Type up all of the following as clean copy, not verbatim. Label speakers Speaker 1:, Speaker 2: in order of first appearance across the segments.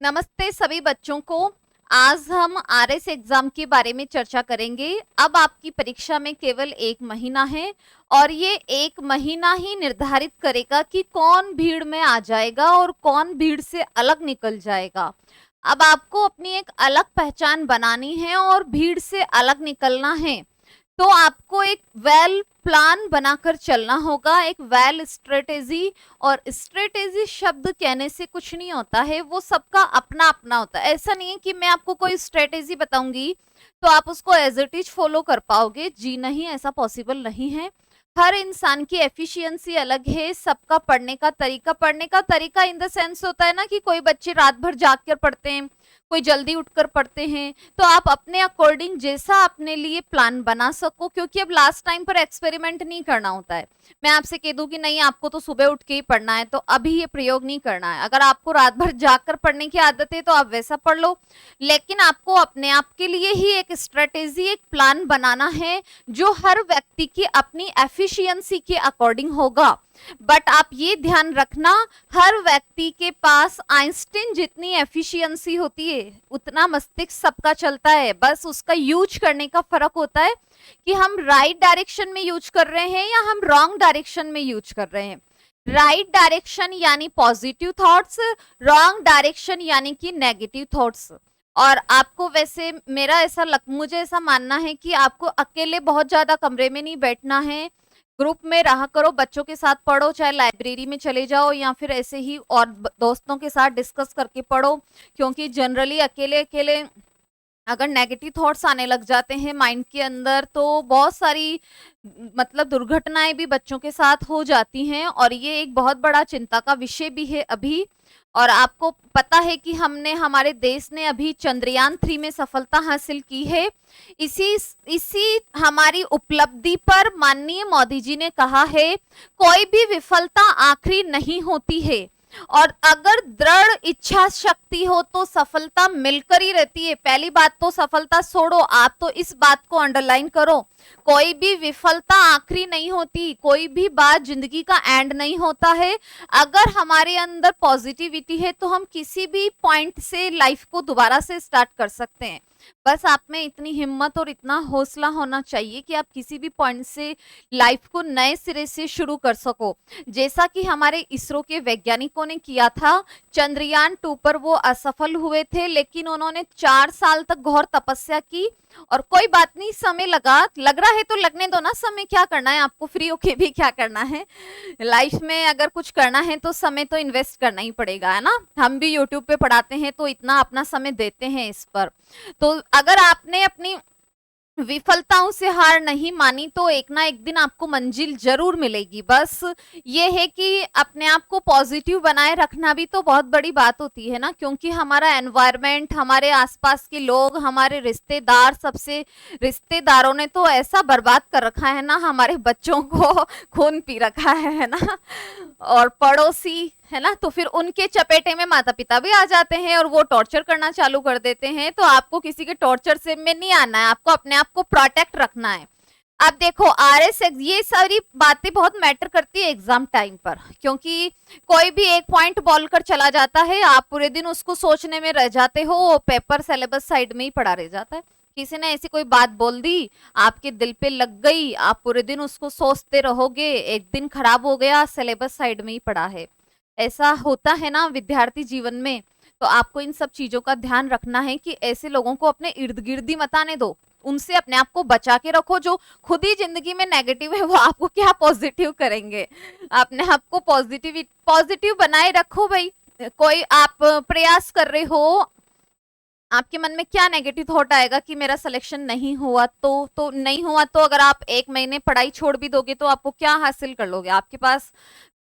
Speaker 1: नमस्ते सभी बच्चों को। आज हम आरएस एग्जाम के बारे में चर्चा करेंगे। अब आपकी परीक्षा में केवल 1 महीना है और ये 1 महीना ही निर्धारित करेगा कि कौन भीड़ में आ जाएगा और कौन भीड़ से अलग निकल जाएगा। अब आपको अपनी एक अलग पहचान बनानी है और भीड़ से अलग निकलना है, तो आपको एक वेल प्लान बनाकर चलना होगा, एक वेल स्ट्रेटेजी। और स्ट्रेटेजी शब्द कहने से कुछ नहीं होता है, वो सबका अपना अपना होता है। ऐसा नहीं है कि मैं आपको कोई स्ट्रेटेजी बताऊंगी तो आप उसको एज इट इज फॉलो कर पाओगे। जी नहीं, ऐसा पॉसिबल नहीं है। हर इंसान की एफिशिएंसी अलग है, सबका पढ़ने का तरीका इन द सेंस होता है ना कि कोई बच्चे रात भर जाग कर पढ़ते हैं, कोई जल्दी उठकर पढ़ते हैं। तो आप अपने अकॉर्डिंग जैसा अपने लिए प्लान बना सको, क्योंकि अब लास्ट टाइम पर एक्सपेरिमेंट नहीं करना होता है। मैं आपसे कह दूं कि नहीं आपको तो सुबह उठ के ही पढ़ना है, तो अभी ये प्रयोग नहीं करना है। अगर आपको रात भर जागकर पढ़ने की आदत है तो आप वैसा पढ़ लो, लेकिन आपको अपने आप के लिए ही एक स्ट्रेटेजी, एक प्लान बनाना है जो हर व्यक्ति की अपनी एफिशिएंसी के अकॉर्डिंग होगा। बट आप ये ध्यान रखना, हर व्यक्ति के पास आइंस्टीन जितनी एफिशिएंसी होती है उतना मस्तिष्क सबका चलता है, बस उसका यूज करने का फर्क होता है कि हम राइट डायरेक्शन में यूज कर रहे हैं या हम रॉन्ग डायरेक्शन में यूज कर रहे हैं। राइट डायरेक्शन यानी पॉजिटिव थॉट्स, रॉन्ग डायरेक्शन यानी कि नेगेटिव थॉट्स। और आपको वैसे मुझे ऐसा मानना है कि आपको अकेले बहुत ज्यादा कमरे में नहीं बैठना है, ग्रुप में रहा करो, बच्चों के साथ पढ़ो, चाहे लाइब्रेरी में चले जाओ या फिर ऐसे ही और दोस्तों के साथ डिस्कस करके पढ़ो। क्योंकि जनरली अकेले अकेले अगर नेगेटिव थॉट्स आने लग जाते हैं माइंड के अंदर तो बहुत सारी मतलब दुर्घटनाएं भी बच्चों के साथ हो जाती हैं, और ये एक बहुत बड़ा चिंता का विषय भी है अभी। और आपको पता है कि हमारे देश ने अभी चंद्रयान 3 में सफलता हासिल की है। इसी इसी हमारी उपलब्धि पर माननीय मोदी जी ने कहा है, कोई भी विफलता आखिरी नहीं होती है, और अगर दृढ़ इच्छा शक्ति हो तो सफलता मिलकर ही रहती है। पहली बात तो सफलता छोड़ो, आप तो इस बात को अंडरलाइन करो, कोई भी विफलता आखिरी नहीं होती, कोई भी बात जिंदगी का एंड नहीं होता है। अगर हमारे अंदर पॉजिटिविटी है तो हम किसी भी पॉइंट से लाइफ को दोबारा से स्टार्ट कर सकते हैं। बस आप में इतनी हिम्मत और इतना हौसला होना चाहिए कि आप किसी भी पॉइंट से लाइफ को नए सिरे से शुरू कर सको। जैसा कि हमारे इसरो के वैज्ञानिकों ने किया था, चंद्रयान 2 पर वो असफल हुए थे, लेकिन उन्होंने 4 साल तक घोर तपस्या की। और कोई बात नहीं, समय लग रहा है तो लगने दो ना, समय क्या करना है आपको, फ्री होके भी क्या करना है। लाइफ में अगर कुछ करना है तो समय तो इन्वेस्ट करना ही पड़ेगा, है ना। हम भी यूट्यूब पे पढ़ाते हैं तो इतना अपना समय देते हैं इस पर। तो अगर आपने अपनी विफलताओं से हार नहीं मानी तो एक ना एक दिन आपको मंजिल जरूर मिलेगी। बस ये है कि अपने आप को पॉजिटिव बनाए रखना भी तो बहुत बड़ी बात होती है ना, क्योंकि हमारा एनवायरनमेंट, हमारे आसपास के लोग, हमारे रिश्तेदार, सबसे रिश्तेदारों ने तो ऐसा बर्बाद कर रखा है ना, हमारे बच्चों को खून पी रखा है ना। और पड़ोसी, है ना, तो फिर उनके चपेटे में माता पिता भी आ जाते हैं और वो टॉर्चर करना चालू कर देते हैं। तो आपको किसी के टॉर्चर से में नहीं आना है, आपको अपने आप को प्रोटेक्ट रखना है। अब देखो ये सारी बातें बहुत मैटर करती है एग्जाम टाइम पर, क्योंकि कोई भी एक पॉइंट बोल कर चला जाता है, आप पूरे दिन उसको सोचने में रह जाते हो, पेपर सिलेबस साइड में ही पड़ा रह जाता है। किसी ने ऐसी कोई बात बोल दी, आपके दिल पे लग गई, आप पूरे दिन उसको सोचते रहोगे, एक दिन खराब हो गया, सिलेबस साइड में ही पड़ा है। ऐसा होता है ना विद्यार्थी जीवन में। तो आपको इन सब चीजों का ध्यान रखना है कि ऐसे लोगों को अपने इर्द गिर्द ही मत आने दो, उनसे अपने आप को बचा के रखो। जो खुद ही जिंदगी में नेगेटिव है वो आपको क्या पॉजिटिव करेंगे। अपने आप को पॉजिटिव बनाए रखो भाई। कोई आप प्रयास कर रहे हो, आपके मन में क्या नेगेटिव थॉट आएगा कि मेरा सिलेक्शन नहीं हुआ तो नहीं हुआ, तो अगर आप 1 महीने पढ़ाई छोड़ भी दोगे तो आपको क्या हासिल कर लोगे। आपके पास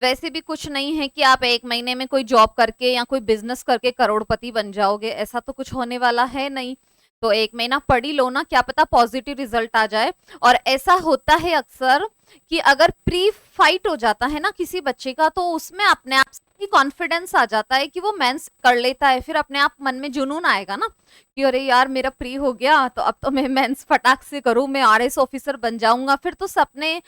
Speaker 1: वैसे भी कुछ नहीं है कि आप 1 महीने में कोई जॉब करके या कोई बिजनेस करके करोड़पति बन जाओगे, ऐसा तो कुछ होने वाला है नहीं। तो 1 महीना पढ़ ही लो ना, क्या पता पॉजिटिव रिजल्ट आ जाए। और ऐसा होता है अक्सर कि अगर प्री फाइट हो जाता है ना किसी बच्चे का, तो उसमें अपने आप से कॉन्फिडेंस आ जाता है कि वो मेंस कर लेता है। फिर अपने आप मन में जुनून आएगा ना कि अरे यार मेरा प्री हो गया तो अब तो मैं मेंस फटाक से करूं, मैं आरएस ऑफिसर बन जाऊंगा। फिर तो सपने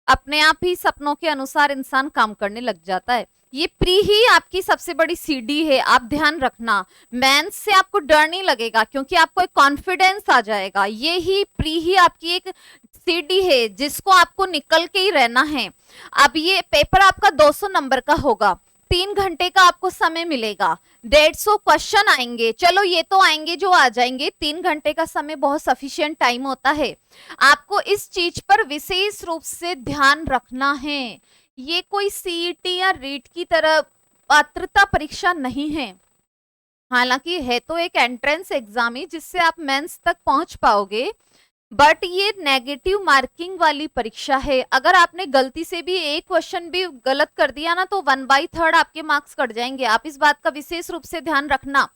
Speaker 1: अपने आप ही सपनों के अनुसार इंसान काम करने लग जाता है। ये प्री ही आपकी सबसे बड़ी सीढ़ी है, आप ध्यान रखना। मेंस से आपको डर नहीं लगेगा क्योंकि आपको एक कॉन्फिडेंस आ जाएगा। ये ही प्री ही आपकी एक सीढ़ी है जिसको आपको निकल के ही रहना है। अब ये पेपर आपका 200 नंबर का होगा, 3 घंटे का आपको समय मिलेगा, 150 क्वेश्चन आएंगे। चलो ये तो आएंगे जो आ जाएंगे, 3 घंटे का समय बहुत सफिशिएंट टाइम होता है। आपको इस चीज पर विशेष रूप से ध्यान रखना है। ये कोई सीईटी या रीट की तरह पात्रता परीक्षा नहीं है। हालांकि है तो एक एंट्रेंस एग्जाम ही जिससे आप मेंस तक पहुंच पाओगे, बट ये नेगेटिव मार्किंग वाली परीक्षा है। अगर आपने गलती से भी एक क्वेश्चन भी गलत कर दिया ना तो 1/3 आपके मार्क्स कट जाएंगे। आप इस बात का विशेष रूप से ध्यान रखना।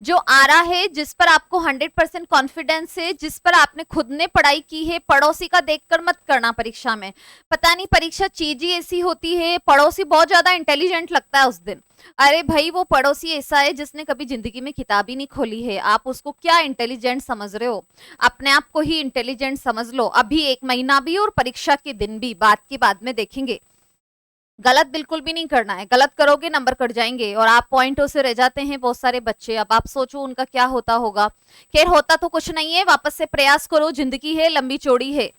Speaker 1: जो आ रहा है, जिस पर आपको 100% कॉन्फिडेंस है, जिस पर आपने खुद ने पढ़ाई की है, पड़ोसी का देखकर मत करना परीक्षा में। पता नहीं परीक्षा चीज ही ऐसी होती है, पड़ोसी बहुत ज्यादा इंटेलिजेंट लगता है उस दिन। अरे भाई वो पड़ोसी ऐसा है जिसने कभी जिंदगी में किताब ही नहीं खोली है, आप उसको क्या इंटेलिजेंट समझ रहे हो? अपने आप को ही इंटेलिजेंट समझ लो। अभी 1 महीना भी और परीक्षा के दिन भी बात की बाद में देखेंगे। गलत बिल्कुल भी नहीं करना है, गलत करोगे नंबर कट जाएंगे और आप पॉइंटों से रह जाते हैं बहुत सारे बच्चे। अब आप सोचो उनका क्या होता होगा। खैर होता तो कुछ नहीं है, वापस से प्रयास करो, जिंदगी है लंबी चौड़ी है।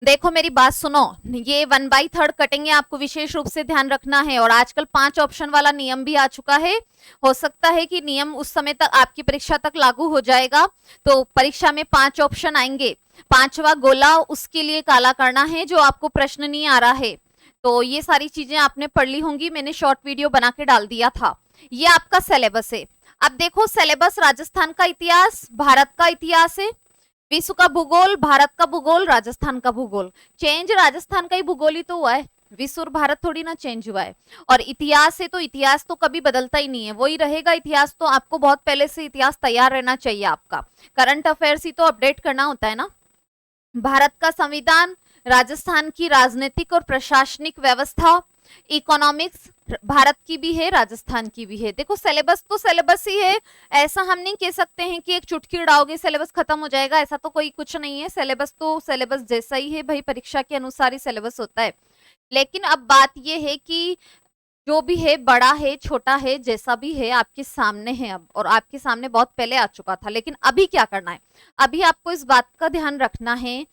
Speaker 1: देखो मेरी बात सुनो, ये 1/3 कटेंगे, आपको विशेष रूप से ध्यान रखना है। और आजकल 5 ऑप्शन वाला नियम भी आ चुका है। हो सकता है कि नियम उस समय तक आपकी परीक्षा तक लागू हो जाएगा। तो परीक्षा में 5 ऑप्शन आएंगे, 5वां गोला उसके लिए काला करना है जो आपको प्रश्न नहीं आ रहा है। तो ये सारी चीजें आपने पढ़ ली होंगी, मैंने शॉर्ट वीडियो बना के डाल दिया था। ये आपका सिलेबस है। अब देखो सिलेबस, राजस्थान का इतिहास, भारत का इतिहास है, विश्व का भूगोल, भारत का भूगोल, राजस्थान का भूगोल। चेंज राजस्थान का ही भूगोल ही तो हुआ है, विश्व और भारत थोड़ी ना चेंज हुआ है। और इतिहास है तो इतिहास तो कभी बदलता ही नहीं है, वही रहेगा इतिहास। तो आपको बहुत पहले से इतिहास तैयार रहना चाहिए। आपका करंट अफेयर्स ही तो अपडेट करना होता है ना। भारत का संविधान, राजस्थान की राजनीतिक और प्रशासनिक व्यवस्था, इकोनॉमिक्स भारत की भी है राजस्थान की भी है। देखो सिलेबस तो सिलेबस ही है, ऐसा हम नहीं कह सकते हैं कि एक चुटकी उड़ाओगे सिलेबस खत्म हो जाएगा, ऐसा तो कोई कुछ नहीं है। सिलेबस तो सिलेबस जैसा ही है भाई, परीक्षा के अनुसार ही सिलेबस होता है। लेकिन अब बात यह है कि जो भी है, बड़ा है छोटा है, जैसा भी है आपके सामने है अब, और आपके सामने बहुत पहले आ चुका था। लेकिन अभी क्या करना है, अभी आपको इस बात का ध्यान रखना है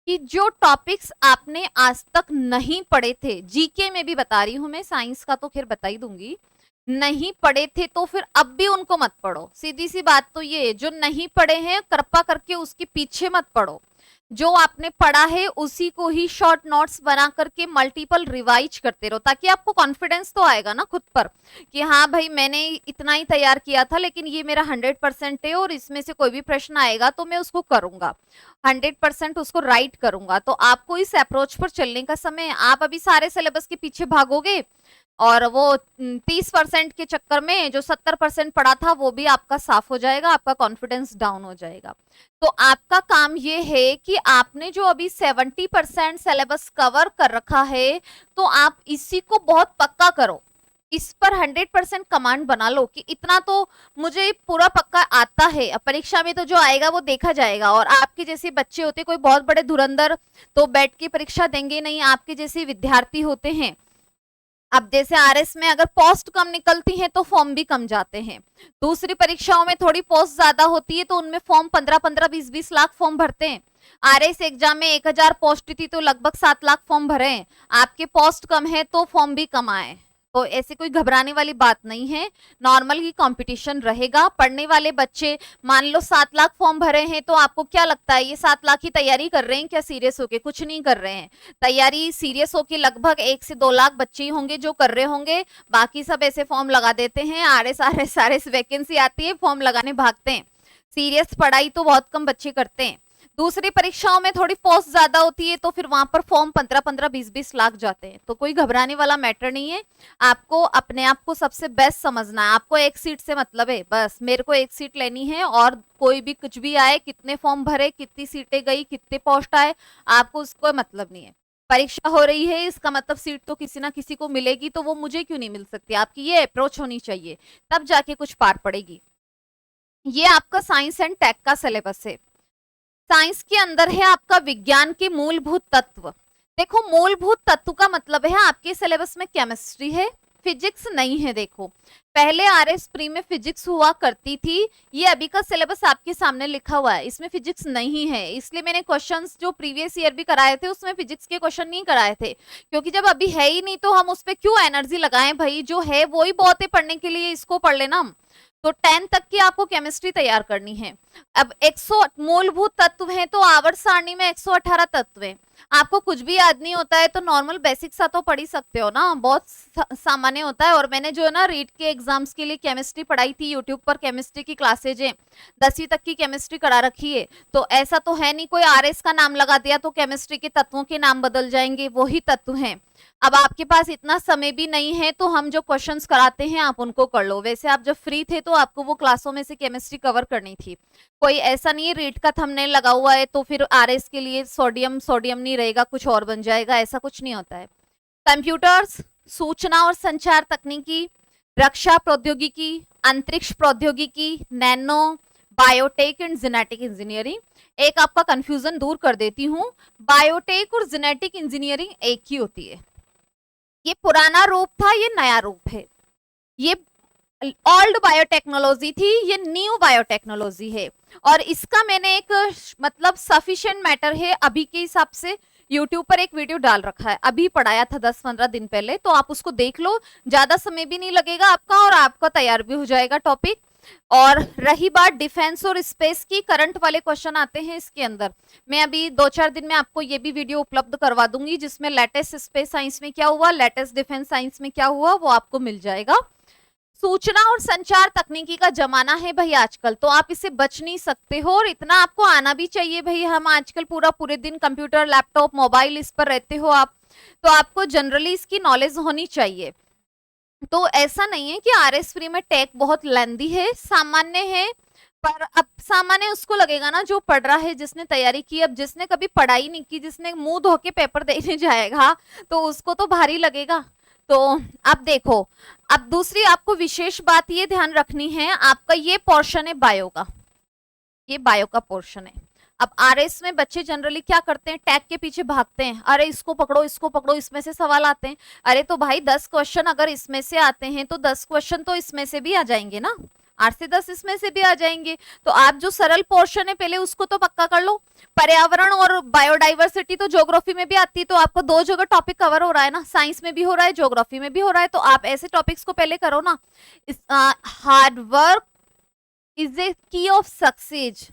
Speaker 1: कि जो टॉपिक्स आपने आज तक नहीं पढ़े थे, जीके में भी बता रही हूं मैं, साइंस का तो खैर बता ही दूंगी, नहीं पढ़े थे तो फिर अब भी उनको मत पढ़ो। सीधी सी बात तो ये, जो नहीं पढ़े हैं कृपा करके उसके पीछे मत पढ़ो। जो आपने पढ़ा है उसी को ही शॉर्ट नोट्स बना करके मल्टीपल रिवाइज करते रहो, ताकि आपको कॉन्फिडेंस तो आएगा ना खुद पर कि हाँ भाई मैंने इतना ही तैयार किया था, लेकिन ये मेरा 100% है और इसमें से कोई भी प्रश्न आएगा तो मैं उसको करूंगा, 100% उसको राइट करूंगा। तो आपको इस अप्रोच पर चलने का समय। आप अभी सारे सिलेबस के पीछे भागोगे और वो 30% के चक्कर में जो 70% पढ़ा था वो भी आपका साफ हो जाएगा, आपका कॉन्फिडेंस डाउन हो जाएगा। तो आपका काम ये है कि आपने जो अभी 70% सिलेबस कवर कर रखा है, तो आप इसी को बहुत पक्का करो, इस पर 100% कमांड बना लो कि इतना तो मुझे पूरा पक्का आता है। अब परीक्षा में तो जो आएगा वो देखा जाएगा। और आपके जैसे बच्चे होते, कोई बहुत बड़े धुरंधर तो बैठ के परीक्षा देंगे नहीं, आपके जैसे विद्यार्थी होते हैं। अब जैसे आरएस में अगर पोस्ट कम निकलती है तो फॉर्म भी कम जाते हैं। दूसरी परीक्षाओं में थोड़ी पोस्ट ज्यादा होती है तो उनमें फॉर्म 15-15, 20-20 लाख फॉर्म भरते हैं। आरएस एग्जाम में 1000 पोस्ट थी तो लगभग 7 लाख फॉर्म भरे हैं। आपके पोस्ट कम है तो फॉर्म भी कम आए, तो ऐसी कोई घबराने वाली बात नहीं है। नॉर्मल ही कंपटीशन रहेगा। पढ़ने वाले बच्चे, मान लो 7 लाख फॉर्म भरे हैं, तो आपको क्या लगता है ये 7 लाख की तैयारी कर रहे हैं क्या सीरियस होके? कुछ नहीं कर रहे हैं। तैयारी सीरियस होके लगभग 1 से 2 लाख बच्चे ही होंगे जो कर रहे होंगे, बाकी सब ऐसे फॉर्म लगा देते हैं। आरएस वैकेंसी आती है, फॉर्म लगाने भागते हैं। सीरियस पढ़ाई तो बहुत कम बच्चे करते हैं। दूसरी परीक्षाओं में थोड़ी पोस्ट ज्यादा होती है तो फिर वहां पर फॉर्म 15-15, 20-20 लाख जाते हैं। तो कोई घबराने वाला मैटर नहीं है। आपको अपने आप को सबसे बेस्ट समझना है। आपको एक सीट से मतलब है, बस मेरे को एक सीट लेनी है, और कोई भी कुछ भी आए, कितने फॉर्म भरे, कितनी सीटें गई, कितने पोस्ट आए, आपको उसको मतलब नहीं है। परीक्षा हो रही है इसका मतलब सीट तो किसी ना किसी को मिलेगी, तो वो मुझे क्यों नहीं मिल सकती? आपकी ये अप्रोच होनी चाहिए, तब जाके कुछ पार पड़ेगी। ये आपका साइंस एंड टेक का सिलेबस है। साइंस के अंदर है आपका विज्ञान के मूलभूत तत्व। देखो मूलभूत तत्व का मतलब है आपके सिलेबस में केमिस्ट्री है, फिजिक्स नहीं है। देखो पहले आरएस प्री में फिजिक्स हुआ करती थी, ये अभी का सिलेबस आपके सामने लिखा हुआ है, इसमें फिजिक्स नहीं है। इसलिए मैंने क्वेश्चंस जो प्रीवियस ईयर भी कराए थे उसमें फिजिक्स के क्वेश्चन नहीं कराए थे, क्योंकि जब अभी है ही नहीं तो हम उस पर क्यों एनर्जी लगाएं भाई, जो है वो ही बहुत है पढ़ने के लिए, इसको पढ़ लेना हम। तो 10 तक की आपको केमिस्ट्री तैयार करनी है। अब 100 मूलभूत तत्व हैं तो आवर्त सारणी में 118 तत्व हैं। आपको कुछ भी याद नहीं होता है तो नॉर्मल बेसिक सा तो पढ़ ही सकते हो ना, बहुत सामान्य होता है। और मैंने जो है ना रीट के एग्जाम्स के लिए केमिस्ट्री पढ़ाई थी, यूट्यूब पर केमिस्ट्री की क्लासेज है, 10वीं तक की केमिस्ट्री करा रखी है। तो ऐसा तो है नहीं कोई आरएस का नाम लगा दिया तो केमिस्ट्री के तत्वों के नाम बदल जाएंगे, वही तत्व हैं। अब आपके पास इतना समय भी नहीं है तो हम जो क्वेश्चंस कराते हैं आप उनको कर लो। वैसे आप जब फ्री थे तो आपको वो क्लासों में से केमिस्ट्री कवर करनी थी। कोई ऐसा नहीं है रीट का थंबनेल लगा हुआ है तो फिर आरएस के लिए सोडियम सोडियम नहीं रहेगा, कुछ और बन जाएगा, ऐसा कुछ नहीं होता है। कंप्यूटर्स, सूचना और संचार तकनीकी, रक्षा प्रौद्योगिकी, अंतरिक्ष प्रौद्योगिकी, nano, biotech and genetic engineering. एक आपका कंफ्यूजन दूर कर देती हूँ, बायोटेक और जेनेटिक इंजीनियरिंग एक ही होती है। ये पुराना रूप था, ये नया रूप है। ये ओल्ड बायोटेक्नोलॉजी थी, ये न्यू बायोटेक्नोलॉजी है। और इसका मैंने एक मतलब सफिशिएंट मैटर है अभी के हिसाब से यूट्यूब पर एक वीडियो डाल रखा है, अभी पढ़ाया था 10-15 दिन पहले, तो आप उसको देख लो, ज्यादा समय भी नहीं लगेगा आपका और आपका तैयार भी हो जाएगा टॉपिक। और रही बात डिफेंस और स्पेस की, करंट वाले क्वेश्चन आते हैं इसके अंदर। मैं अभी 2-4 दिन में आपको ये भी वीडियो उपलब्ध करवा दूंगी जिसमें लेटेस्ट स्पेस साइंस में क्या हुआ, लेटेस्ट डिफेंस साइंस में क्या हुआ, वो आपको मिल जाएगा। सूचना और संचार तकनीकी का जमाना है भाई आजकल, तो आप इससे बच नहीं सकते हो और इतना आपको आना भी चाहिए भाई। हम आजकल पूरे दिन कंप्यूटर, लैपटॉप, मोबाइल इस पर रहते हो आप, तो आपको जनरली इसकी नॉलेज होनी चाहिए। तो ऐसा नहीं है कि आरएस फ्री में टेक बहुत लेंदी है, सामान्य है। पर अब सामान्य उसको लगेगा ना जो पढ़ रहा है, जिसने तैयारी की। अब जिसने कभी पढ़ाई नहीं की, जिसने मुंह धो के पेपर देने जाएगा तो उसको तो भारी लगेगा। तो अब देखो, अब दूसरी आपको विशेष बात ये ध्यान रखनी है, आपका ये पोर्शन है बायो का, ये बायो का पोर्शन है। अब आरएस में बच्चे जनरली क्या करते हैं, टैग के पीछे भागते हैं, अरे इसको पकड़ो इसको पकड़ो, इसमें से सवाल आते हैं। अरे तो भाई 10 क्वेश्चन अगर इसमें से आते हैं तो 10 क्वेश्चन तो इसमें से भी आ जाएंगे ना, 8 से 10 इसमें से भी आ जाएंगे। तो आप जो सरल पोर्शन है पहले उसको तो पक्का कर लो। पर्यावरण और बायोडाइवर्सिटी तो ज्योग्राफी में भी आती है, तो आपको 2 जगह टॉपिक कवर हो रहा है ना, साइंस में भी हो रहा है, ज्योग्राफी में भी हो रहा है, तो आप ऐसे टॉपिक्स को पहले करो ना। हार्ड वर्क इज ए की of success,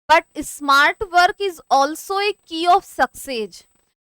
Speaker 1: but smart work is also a की ऑफ सक्सेस।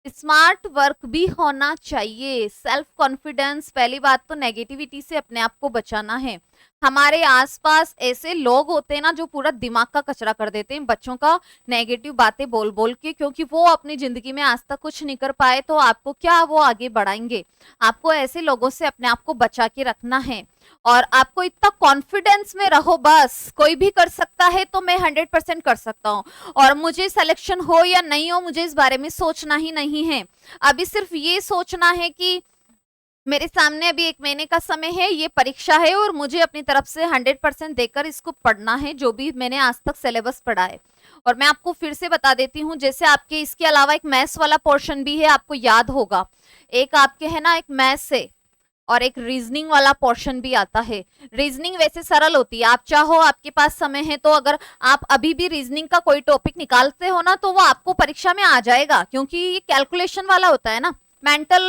Speaker 1: स्मार्ट वर्क भी होना चाहिए, सेल्फ कॉन्फिडेंस। पहली बात तो नेगेटिविटी से अपने आप को बचाना है। हमारे आसपास ऐसे लोग होते हैं ना जो पूरा दिमाग का कचरा कर देते हैं बच्चों का, नेगेटिव बातें बोल बोल के, क्योंकि वो अपनी जिंदगी में आज तक कुछ नहीं कर पाए, तो आपको क्या वो आगे बढ़ाएंगे। आपको ऐसे लोगों से अपने आप को बचा के रखना है और आपको इतना कॉन्फिडेंस में रहो, बस कोई भी कर सकता है तो मैं 100% कर सकता हूँ, और मुझे सिलेक्शन हो या नहीं हो मुझे इस बारे में सोचना ही नहीं है। अभी सिर्फ ये सोचना है कि मेरे सामने अभी 1 महीने का समय है, ये परीक्षा है और मुझे अपनी तरफ से 100% देकर इसको पढ़ना है, जो भी मैंने आज तक सिलेबस पढ़ा है। और मैं आपको फिर से बता देती हूँ, जैसे आपके इसके अलावा एक मैथ्स वाला पोर्शन भी है, आपको याद होगा, एक आपके है ना एक मैथ्स है और एक रीजनिंग वाला पोर्शन भी आता है। रीजनिंग वैसे सरल होती है, आप चाहो, आपके पास समय है तो अगर आप अभी भी रीजनिंग का कोई टॉपिक निकालते हो ना तो वो आपको परीक्षा में आ जाएगा, क्योंकि ये कैलकुलेशन वाला होता है ना, मेंटल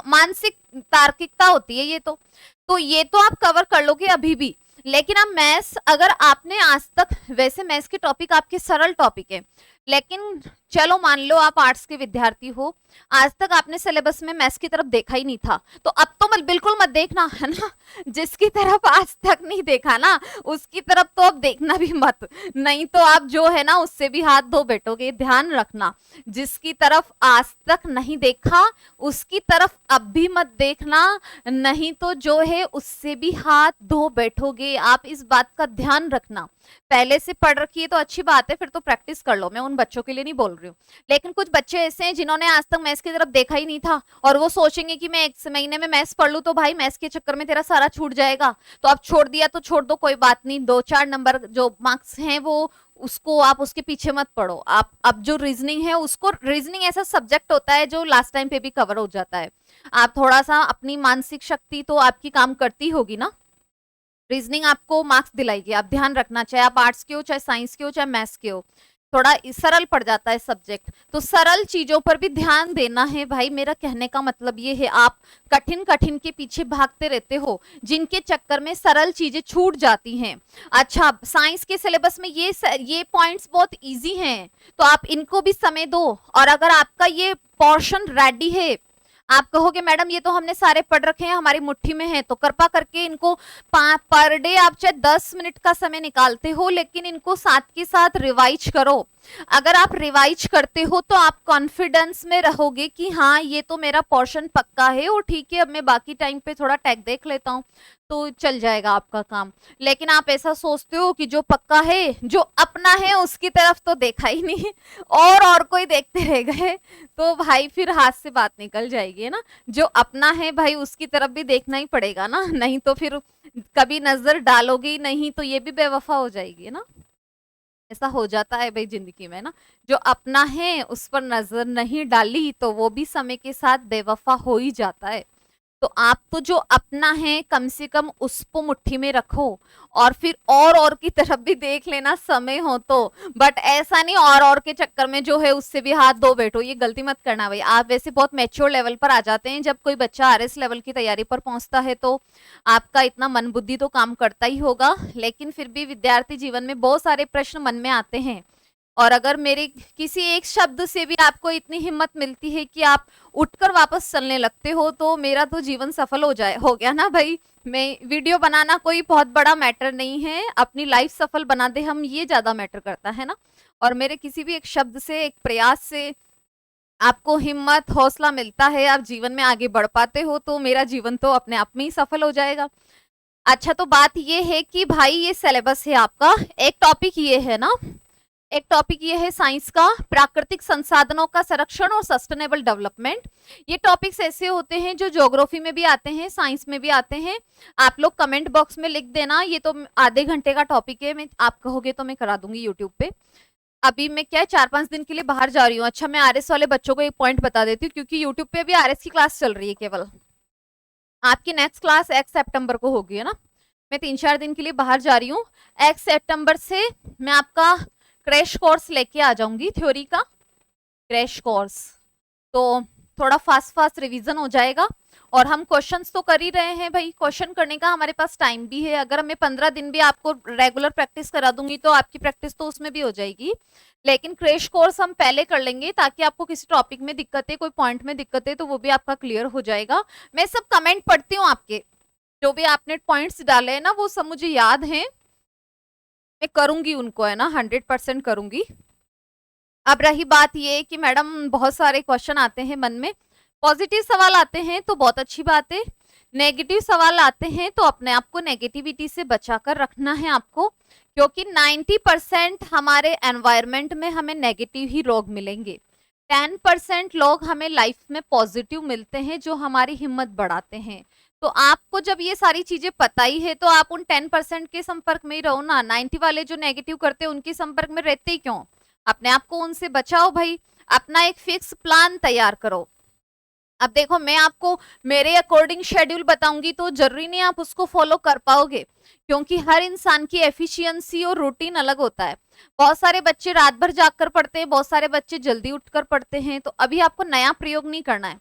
Speaker 1: मानसिक तार्किकता होती है ये तो ये तो आप कवर कर लोगे अभी भी। लेकिन अब मैथ्स, अगर आपने आज तक, वैसे मैथ्स के टॉपिक आपके सरल टॉपिक है, लेकिन चलो मान लो आप आर्ट्स के विद्यार्थी हो, आज तक आपने सिलेबस में मैथ्स की तरफ देखा ही नहीं था, तो अब तो बिल्कुल मत देखना, है ना। जिसकी तरफ आज तक नहीं देखा ना उसकी तरफ तो अब देखना भी मत, नहीं तो आप जो है ना उससे भी हाथ धो बैठोगे। ध्यान रखना, जिसकी तरफ आज तक नहीं देखा उसकी तरफ अब भी मत देखना, नहीं तो जो है उससे भी हाथ धो बैठोगे। आप इस बात का ध्यान रखना। पहले से पढ़ रखी है तो अच्छी बात है, फिर तो प्रैक्टिस कर लो, मैं उन बच्चों के लिए नहीं बोल रही हूँ। लेकिन कुछ बच्चे ऐसे हैं जिन्होंने आज तक मैथ्स की तरफ देखा ही नहीं था और वो सोचेंगे कि मैं 1 महीने में मैथ्स पढ़ लूँ तो भाई मैथ्स के चक्कर में तेरा सारा छूट जाएगा। तो अब छोड़ दिया तो छोड़ दो, कोई बात नहीं, 2-4 नंबर जो मार्क्स हैं वो उसको आप उसके पीछे मत पड़ो। आप अब जो रीजनिंग है उसको, रीजनिंग ऐसा सब्जेक्ट होता है जो लास्ट टाइम पे भी कवर हो जाता है। आप थोड़ा सा अपनी मानसिक शक्ति तो आपकी काम करती होगी ना, रीजनिंग आपको मार्क्स दिलाएगी, आप ध्यान रखना, चाहे आप आर्ट्स के हो, चाहे साइंस के हो, चाहे मैथ्स के हो, थोड़ा सरल पड़ जाता है सब्जेक्ट। तो सरल चीजों पर भी ध्यान देना है भाई, मेरा कहने का मतलब ये है। आप कठिन कठिन के पीछे भागते रहते हो, जिनके चक्कर में सरल चीजें छूट जाती हैं। अच्छा, साइंस के सिलेबस में ये पॉइंट्स बहुत इजी हैं, तो आप इनको भी समय दो। और अगर आपका ये पोर्शन रेडी है, आप कहोगे मैडम ये तो हमने सारे पढ़ रखे हैं, हमारी मुट्ठी में है, तो कृपा करके इनको पर डे आप चाहे 10 मिनट का समय निकालते हो, लेकिन इनको साथ के साथ रिवाइज करो। अगर आप रिवाइज करते हो तो आप कॉन्फिडेंस में रहोगे कि हाँ ये तो मेरा पोर्शन पक्का है और ठीक है, अब मैं बाकी टाइम पे थोड़ा टैग देख लेता हूँ तो चल जाएगा आपका काम। लेकिन आप ऐसा सोचते हो कि जो पक्का है, जो अपना है, उसकी तरफ तो देखा ही नहीं और कोई देखते रह गए, तो भाई फिर हाथ से बात निकल जाएगी, है ना। जो अपना है भाई उसकी तरफ भी देखना ही पड़ेगा ना, नहीं तो फिर कभी नजर डालोगे ही नहीं तो ये भी बेवफा हो जाएगी, है ना। ऐसा हो जाता है भाई जिंदगी में ना, जो अपना है उस पर नजर नहीं डाली तो वो भी समय के साथ बेवफा हो ही जाता है। तो आप तो जो अपना है कम से कम उसको मुट्ठी में रखो, और फिर और की तरफ भी देख लेना समय हो तो। बट ऐसा नहीं और के चक्कर में जो है उससे भी हाथ धो बैठो, ये गलती मत करना भाई। आप वैसे बहुत मैच्योर लेवल पर आ जाते हैं, जब कोई बच्चा आरएस लेवल की तैयारी पर पहुंचता है तो आपका इतना मन बुद्धि तो काम करता ही होगा, लेकिन फिर भी विद्यार्थी जीवन में बहुत सारे प्रश्न मन में आते हैं। और अगर मेरे किसी एक शब्द से भी आपको इतनी हिम्मत मिलती है कि आप उठकर वापस चलने लगते हो, तो मेरा तो जीवन सफल हो गया ना भाई। मैं वीडियो बनाना कोई बहुत बड़ा मैटर नहीं है, अपनी लाइफ सफल बना दे हम, ये ज्यादा मैटर करता है ना। और मेरे किसी भी एक शब्द से, एक प्रयास से आपको हिम्मत, हौसला मिलता है, आप जीवन में आगे बढ़ पाते हो, तो मेरा जीवन तो अपने आप में ही सफल हो जाएगा। अच्छा, तो बात ये है कि भाई ये सिलेबस है आपका, एक टॉपिक ये है ना, एक टॉपिक ये है साइंस का, प्राकृतिक संसाधनों का संरक्षण और सस्टेनेबल डेवलपमेंट। ये टॉपिक्स ऐसे होते हैं जो ज्योग्राफी में भी आते हैं, साइंस में भी आते हैं। आप लोग कमेंट बॉक्स में लिख देना, ये तो आधे घंटे का टॉपिक है, मैं आप कहोगे तो मैं करा दूंगी यूट्यूब पे। अभी मैं क्या है 4-5 दिन के लिए बाहर जा रही हूँ। अच्छा, मैं आरएस वाले बच्चों को एक पॉइंट बता देती हूँ, क्योंकि यूट्यूब पे अभी आरएस की क्लास चल रही है केवल। आपकी नेक्स्ट क्लास 1 सितंबर को होगी, है ना। मैं 3-4 दिन के लिए बाहर जा रही हूँ। 1 सितंबर से मैं आपका क्रैश कोर्स लेके आ जाऊंगी, थ्योरी का क्रैश कोर्स। तो थोड़ा फास्ट रिवीजन हो जाएगा, और हम क्वेश्चंस तो कर ही रहे हैं भाई, क्वेश्चन करने का हमारे पास टाइम भी है। अगर मैं 15 दिन भी आपको रेगुलर प्रैक्टिस करा दूंगी तो आपकी प्रैक्टिस तो उसमें भी हो जाएगी, लेकिन क्रैश कोर्स हम पहले कर लेंगे, ताकि आपको किसी टॉपिक में दिक्कत है, कोई पॉइंट में दिक्कत है, तो वो भी आपका क्लियर हो जाएगा। मैं सब कमेंट पढ़ती हूँ आपके, जो भी आपने पॉइंट्स डाले हैं ना वो सब मुझे याद है, मैं करूंगी उनको, है ना, 100% करूंगी। अब रही बात ये कि मैडम बहुत सारे क्वेश्चन आते हैं मन में, पॉजिटिव सवाल आते हैं तो बहुत अच्छी बात है, नेगेटिव सवाल आते हैं तो अपने आप को नेगेटिविटी से बचाकर रखना है आपको, क्योंकि 90% हमारे एनवायरनमेंट में हमें नेगेटिव ही लोग मिलेंगे। 10% लोग हमें लाइफ में पॉजिटिव मिलते हैं, जो हमारी हिम्मत बढ़ाते हैं। तो आपको जब ये सारी चीजें पता ही है तो आप उन 10% के संपर्क में ही रहो ना। 90 वाले जो नेगेटिव करते हैं उनके संपर्क में रहते ही क्यों, अपने आप को उनसे बचाओ भाई, अपना एक फिक्स प्लान तैयार करो। अब देखो, मैं आपको मेरे अकॉर्डिंग शेड्यूल बताऊंगी तो जरूरी नहीं आप उसको फॉलो कर पाओगे, क्योंकि हर इंसान की एफिशिएंसी और रूटीन अलग होता है। बहुत सारे बच्चे रात भर जागकर पढ़ते हैं, बहुत सारे बच्चे जल्दी उठकर पढ़ते हैं। तो अभी आपको नया प्रयोग नहीं करना है,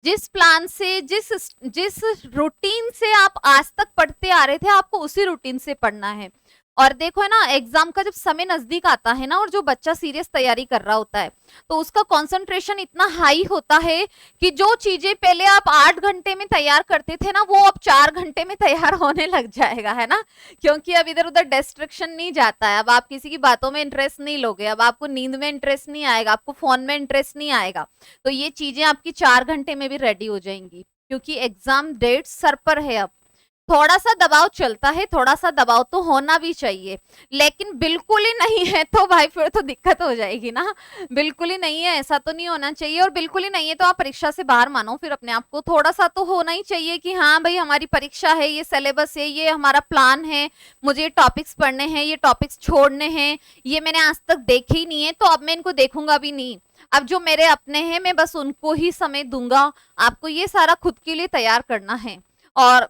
Speaker 1: जिस प्लान से, जिस रूटीन से आप आज तक पढ़ते आ रहे थे, आपको उसी रूटीन से पढ़ना है। और देखो है ना, एग्जाम का जब समय नजदीक आता है ना, और जो बच्चा सीरियस तैयारी कर रहा होता है, तो उसका कंसंट्रेशन इतना हाई होता है कि जो चीजें पहले आप 8 घंटे में तैयार करते थे ना, वो अब 4 घंटे में तैयार होने लग जाएगा, है ना। क्योंकि अब इधर उधर डिस्ट्रैक्शन नहीं जाता है, अब आप किसी की बातों में इंटरेस्ट नहीं लोगे, अब आपको नींद में इंटरेस्ट नहीं आएगा, आपको फोन में इंटरेस्ट नहीं आएगा। तो ये चीजें आपकी 4 घंटे में भी रेडी हो जाएंगी, क्योंकि एग्जाम डेट सर पर है। अब थोड़ा सा दबाव चलता है, थोड़ा सा दबाव तो होना भी चाहिए, लेकिन बिल्कुल ही नहीं है तो भाई फिर तो दिक्कत हो जाएगी ना। बिल्कुल ही नहीं है ऐसा तो नहीं होना चाहिए, और बिल्कुल ही नहीं है तो आप परीक्षा से बाहर मानो फिर अपने आप को। थोड़ा सा तो होना ही चाहिए कि हाँ भाई हमारी परीक्षा है, ये सिलेबस है, ये हमारा प्लान है, मुझे ये टॉपिक्स पढ़ने हैं, ये टॉपिक्स छोड़ने हैं, ये मैंने आज तक देखे ही नहीं है तो अब मैं इनको देखूंगा भी नहीं। अब जो मेरे अपने हैं मैं बस उनको ही समय दूंगा। आपको ये सारा खुद के लिए तैयार करना है। और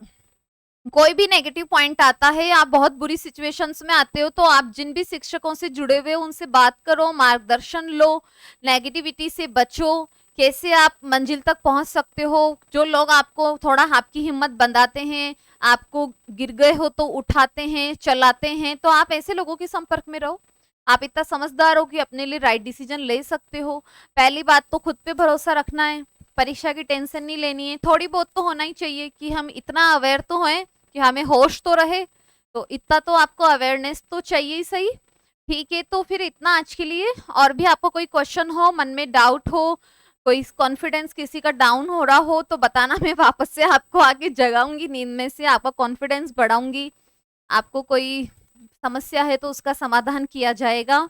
Speaker 1: कोई भी नेगेटिव पॉइंट आता है, आप बहुत बुरी सिचुएशंस में आते हो, तो आप जिन भी शिक्षकों से जुड़े हुए उनसे बात करो, मार्गदर्शन लो, नेगेटिविटी से बचो, कैसे आप मंजिल तक पहुंच सकते हो। जो लोग आपको थोड़ा आपकी हिम्मत बंधाते हैं, आपको गिर गए हो तो उठाते हैं, चलाते हैं, तो आप ऐसे लोगों के संपर्क में रहो। आप इतना समझदार हो कि अपने लिए राइट डिसीजन ले सकते हो। पहली बात तो खुद पे भरोसा रखना है, परीक्षा की टेंशन नहीं लेनी है। थोड़ी बहुत तो होना ही चाहिए कि हम इतना अवेयर तो हैं कि हमें होश तो रहे, तो इतना तो आपको अवेयरनेस तो चाहिए ही सही। ठीक है, तो फिर इतना आज के लिए। और भी आपको कोई क्वेश्चन हो, मन में डाउट हो, कोई कॉन्फिडेंस किसी का डाउन हो रहा हो तो बताना, मैं वापस से आपको आगे जगाऊंगी, नींद में से आपका कॉन्फिडेंस बढ़ाऊंगी। आपको कोई समस्या है तो उसका समाधान किया जाएगा।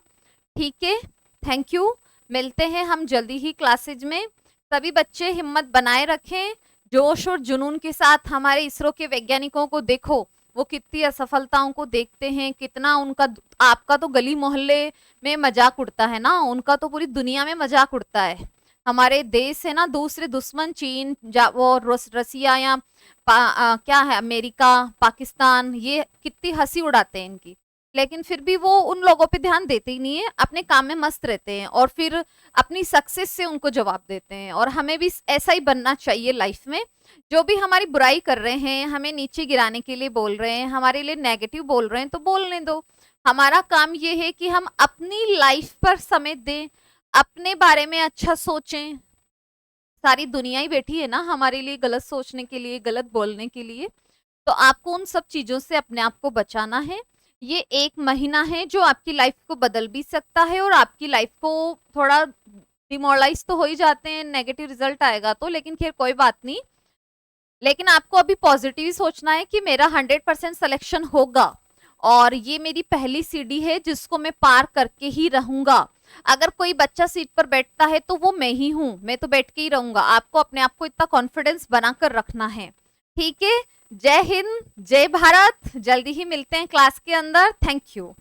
Speaker 1: ठीक है, थैंक यू। मिलते हैं हम जल्दी ही क्लासेज में। सभी बच्चे हिम्मत बनाए रखें, जोश और जुनून के साथ। हमारे इसरो के वैज्ञानिकों को देखो, वो कितनी असफलताओं को देखते हैं, कितना उनका, आपका तो गली मोहल्ले में मजाक उड़ता है ना, उनका तो पूरी दुनिया में मजाक उड़ता है। हमारे देश है ना, दूसरे दुश्मन चीन, वो रसिया या क्या है, अमेरिका, पाकिस्तान, ये कितनी हंसी उड़ाते हैं इनकी, लेकिन फिर भी वो उन लोगों पे ध्यान देते ही नहीं है, अपने काम में मस्त रहते हैं और फिर अपनी सक्सेस से उनको जवाब देते हैं। और हमें भी ऐसा ही बनना चाहिए लाइफ में। जो भी हमारी बुराई कर रहे हैं, हमें नीचे गिराने के लिए बोल रहे हैं, हमारे लिए नेगेटिव बोल रहे हैं, तो बोलने दो। हमारा काम ये है कि हम अपनी लाइफ पर समय दें, अपने बारे में अच्छा सोचें। सारी दुनिया ही बैठी है ना हमारे लिए गलत सोचने के लिए, गलत बोलने के लिए। तो आपको उन सब चीजों से अपने आप को बचाना है। ये 1 महीना है जो आपकी लाइफ को बदल भी सकता है, और आपकी लाइफ को थोड़ा डिमोरलाइज तो हो ही जाते हैं, नेगेटिव रिजल्ट आएगा तो, लेकिन खैर कोई बात नहीं। लेकिन आपको अभी पॉजिटिव ही सोचना है कि मेरा 100% सिलेक्शन होगा, और ये मेरी पहली सीढ़ी है जिसको मैं पार करके ही रहूंगा। अगर कोई बच्चा सीट पर बैठता है तो वो मैं ही हूं, मैं तो बैठ के ही रहूंगा। आपको अपने आप को इतना कॉन्फिडेंस बनाकर रखना है। ठीक है, जय हिंद, जय भारत। जल्दी ही मिलते हैं क्लास के अंदर। Thank you.